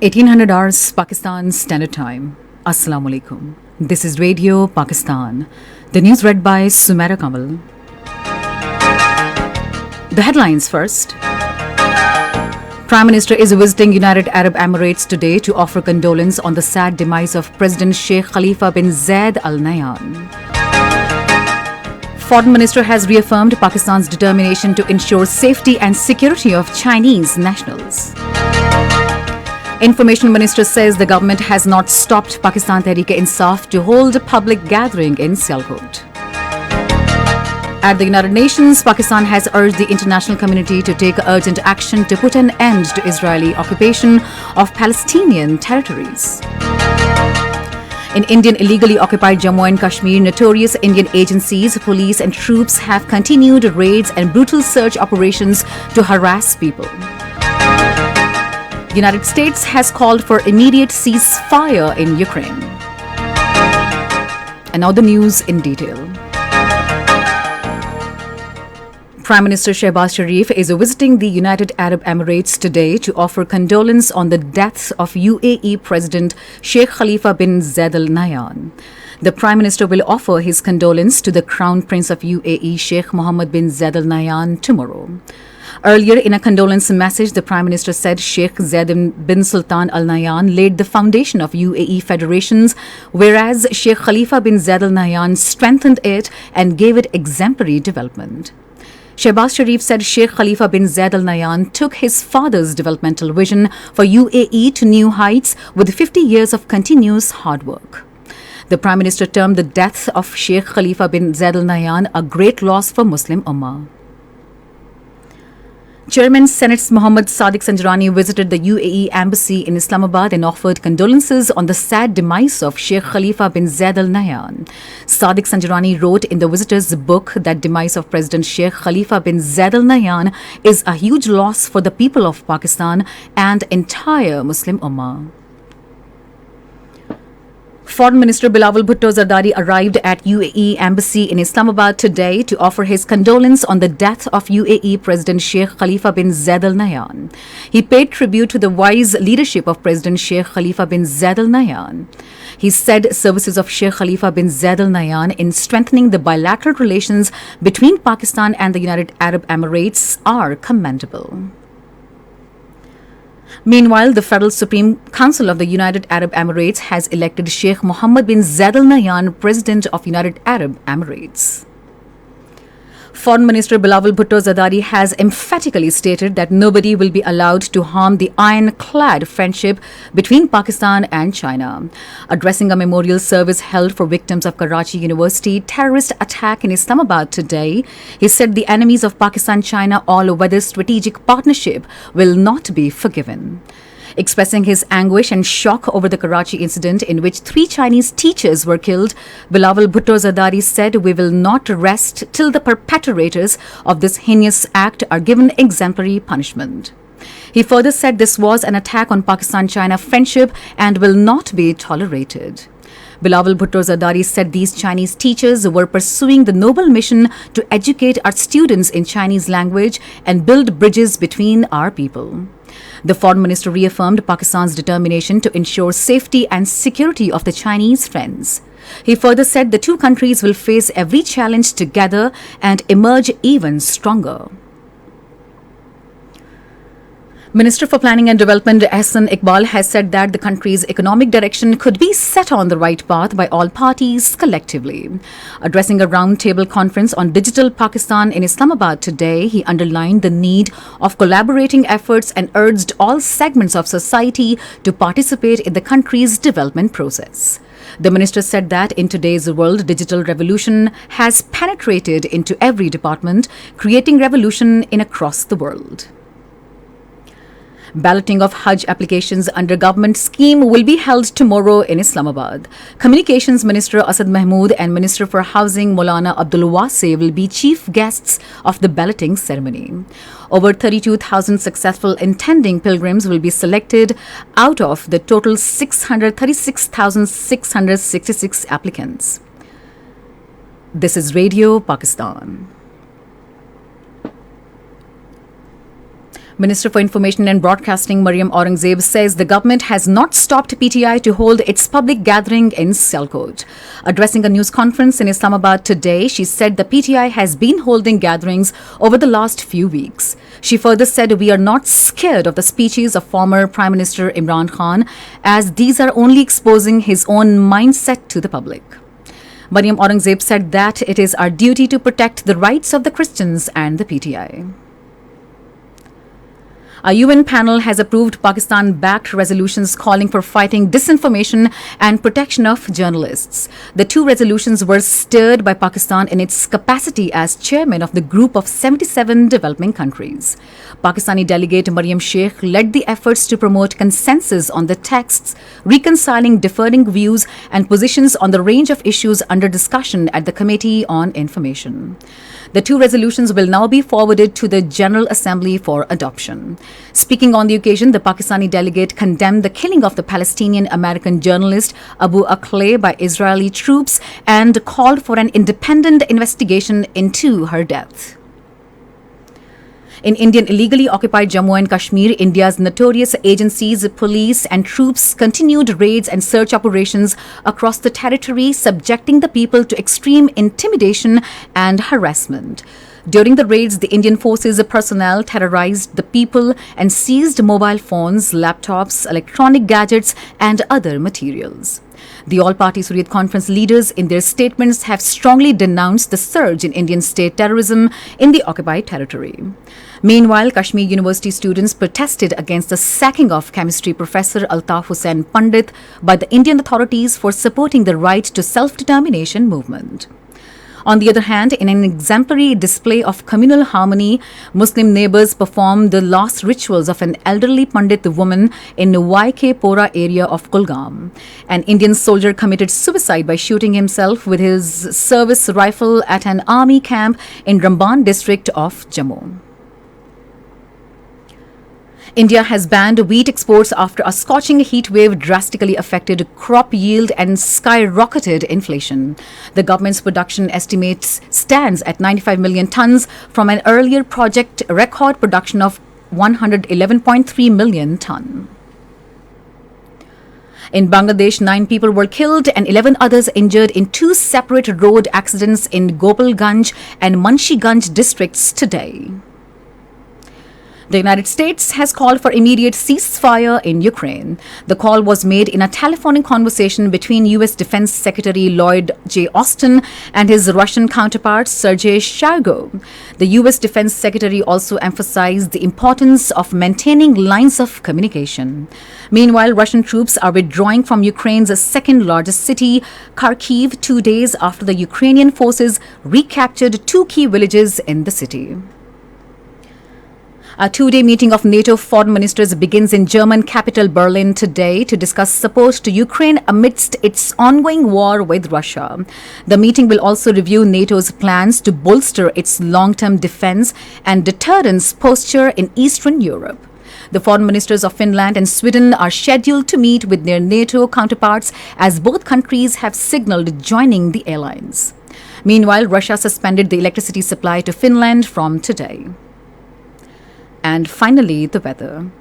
1800 hours Pakistan Standard Time. Assalamu alaikum. This is Radio Pakistan. The news read by Sumaira Kamal. The headlines first. Prime Minister is visiting United Arab Emirates today to offer condolence on the sad demise of President Sheikh Khalifa bin Zayed Al Nahyan. Foreign Minister has reaffirmed Pakistan's determination to ensure safety and security of Chinese nationals. Information Minister says the government has not stopped Pakistan Tehreek-e-Insaf to hold a public gathering in Sialkot. At the United Nations, Pakistan has urged the international community to take urgent action to put an end to Israeli occupation of Palestinian territories. In Indian illegally occupied Jammu and Kashmir, notorious Indian agencies, police and troops have continued raids and brutal search operations to harass people. The United States has called for immediate ceasefire in Ukraine. And now the news in detail. Prime Minister Shehbaz Sharif is visiting the United Arab Emirates today to offer condolence on the death of UAE President Sheikh Khalifa bin Zayed Al Nahyan. The Prime Minister will offer his condolence to the Crown Prince of UAE Sheikh Mohammed bin Zayed Al Nahyan tomorrow. Earlier, in a condolence message, the Prime Minister said Sheikh Zayed bin Sultan Al Nahyan laid the foundation of UAE federations, whereas Sheikh Khalifa bin Zayed Al Nahyan strengthened it and gave it exemplary development. Shehbaz Sharif said Sheikh Khalifa bin Zayed Al Nahyan took his father's developmental vision for UAE to new heights with 50 years of continuous hard work. The Prime Minister termed the death of Sheikh Khalifa bin Zayed Al Nahyan a great loss for Muslim Ummah. Chairman Senate's Mohammad Sadiq Sanjarani visited the UAE embassy in Islamabad and offered condolences on the sad demise of Sheikh Khalifa bin Zayed Al Nahyan. Sadiq Sanjarani wrote in the visitor's book that demise of President Sheikh Khalifa bin Zayed Al Nahyan is a huge loss for the people of Pakistan and entire Muslim Ummah. Foreign Minister Bilawal Bhutto Zardari arrived at UAE Embassy in Islamabad today to offer his condolence on the death of UAE President Sheikh Khalifa bin Zayed Al Nahyan. He paid tribute to the wise leadership of President Sheikh Khalifa bin Zayed Al Nahyan. He said services of Sheikh Khalifa bin Zayed Al Nahyan in strengthening the bilateral relations between Pakistan and the United Arab Emirates are commendable. Meanwhile, the Federal Supreme Council of the United Arab Emirates has elected Sheikh Mohammed bin Zayed Al Nahyan President of United Arab Emirates. Foreign Minister Bilawal Bhutto Zardari has emphatically stated that nobody will be allowed to harm the ironclad friendship between Pakistan and China. Addressing a memorial service held for victims of Karachi University terrorist attack in Islamabad today, he said the enemies of Pakistan-China all-weather strategic partnership will not be forgiven. Expressing his anguish and shock over the Karachi incident in which 3 Chinese teachers were killed, Bilawal Bhutto Zardari said, "We will not rest till the perpetrators of this heinous act are given exemplary punishment." He further said this was an attack on Pakistan-China friendship and will not be tolerated. Bilawal Bhutto Zardari said these Chinese teachers were pursuing the noble mission to educate our students in Chinese language and build bridges between our people. The Foreign Minister reaffirmed Pakistan's determination to ensure safety and security of the Chinese friends. He further said the two countries will face every challenge together and emerge even stronger. Minister for Planning and Development Ahsan Iqbal has said that the country's economic direction could be set on the right path by all parties collectively. Addressing a roundtable conference on digital Pakistan in Islamabad today, he underlined the need of collaborating efforts and urged all segments of society to participate in the country's development process. The minister said that in today's world, digital revolution has penetrated into every department, creating revolution across the world. Balloting of Hajj applications under government scheme will be held tomorrow in Islamabad. Communications Minister Asad Mahmood and Minister for Housing Maulana Abdul Wasi will be chief guests of the balloting ceremony. Over 32,000 successful intending pilgrims will be selected out of the total 636,666 applicants. This is Radio Pakistan. Minister for Information and Broadcasting Mariam Aurangzeb says the government has not stopped PTI to hold its public gathering in Sialkot. Addressing a news conference in Islamabad today, she said the PTI has been holding gatherings over the last few weeks. She further said we are not scared of the speeches of former Prime Minister Imran Khan, as these are only exposing his own mindset to the public. Mariam Aurangzeb said that it is our duty to protect the rights of the Christians and the PTI. A UN panel has approved Pakistan-backed resolutions calling for fighting disinformation and protection of journalists. The two resolutions were stirred by Pakistan in its capacity as chairman of the group of 77 developing countries. Pakistani delegate Mariam Sheikh led the efforts to promote consensus on the texts, reconciling differing views and positions on the range of issues under discussion at the Committee on Information. The two resolutions will now be forwarded to the General Assembly for adoption. Speaking on the occasion, the Pakistani delegate condemned the killing of the Palestinian-American journalist Abu Akleh by Israeli troops and called for an independent investigation into her death. In Indian illegally occupied Jammu and Kashmir, India's notorious agencies, police and troops continued raids and search operations across the territory, subjecting the people to extreme intimidation and harassment. During the raids, the Indian forces personnel terrorized the people and seized mobile phones, laptops, electronic gadgets and other materials. The all-party Hurriyat Conference leaders in their statements have strongly denounced the surge in Indian state terrorism in the occupied territory. Meanwhile, Kashmir University students protested against the sacking of chemistry professor Altaf Hussain Pandit by the Indian authorities for supporting the right to self-determination movement. On the other hand, in an exemplary display of communal harmony, Muslim neighbors performed the last rituals of an elderly Pandit woman in YK Pora area of Kulgam. An Indian soldier committed suicide by shooting himself with his service rifle at an army camp in Ramban district of Jammu. India has banned wheat exports after a scorching heat wave drastically affected crop yield and skyrocketed inflation. The government's production estimates stands at 95 million tons from an earlier project record production of 111.3 million tons. In Bangladesh, 9 people were killed and 11 others injured in 2 separate road accidents in Gopalganj and Munshiganj districts today. The United States has called for immediate ceasefire in Ukraine. The call was made in a telephonic conversation between U.S. Defense Secretary Lloyd J. Austin and his Russian counterpart Sergei Shoigu. The U.S. Defense Secretary also emphasized the importance of maintaining lines of communication. Meanwhile, Russian troops are withdrawing from Ukraine's second largest city, Kharkiv, 2 days after the Ukrainian forces recaptured 2 key villages in the city. A 2-day meeting of NATO foreign ministers begins in German capital Berlin today to discuss support to Ukraine amidst its ongoing war with Russia. The meeting will also review NATO's plans to bolster its long-term defense and deterrence posture in Eastern Europe. The foreign ministers of Finland and Sweden are scheduled to meet with their NATO counterparts as both countries have signaled joining the alliance. Meanwhile, Russia suspended the electricity supply to Finland from today. And finally, the weather.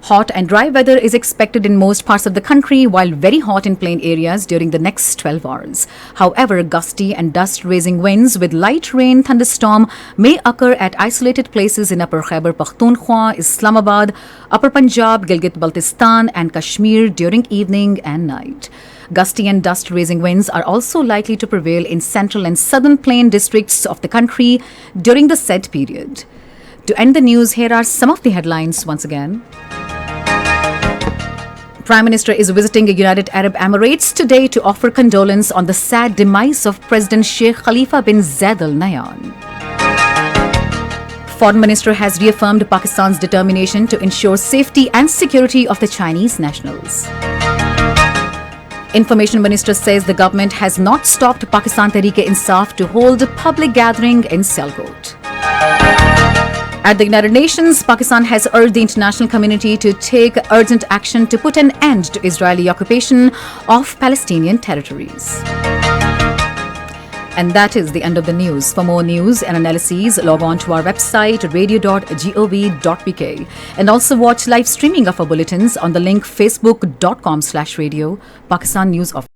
Hot and dry weather is expected in most parts of the country, while very hot in plain areas during the next 12 hours. However, gusty and dust-raising winds with light rain thunderstorm may occur at isolated places in Upper Khyber Pakhtunkhwa, Islamabad, Upper Punjab, Gilgit-Baltistan and Kashmir during evening and night. Gusty and dust-raising winds are also likely to prevail in central and southern plain districts of the country during the said period. To end the news, here are some of the headlines once again. Prime Minister is visiting the United Arab Emirates today to offer condolence on the sad demise of President Sheikh Khalifa bin Zayed Al Nahyan. Foreign Minister has reaffirmed Pakistan's determination to ensure safety and security of the Chinese nationals. Information Minister says the government has not stopped Pakistan Tehreek-e-Insaf to hold a public gathering in Sialkot. At the United Nations, Pakistan has urged the international community to take urgent action to put an end to Israeli occupation of Palestinian territories. And that is the end of the news. For more news and analyses, log on to our website radio.gov.pk and also watch live streaming of our bulletins on the link facebook.com/radio Pakistan News of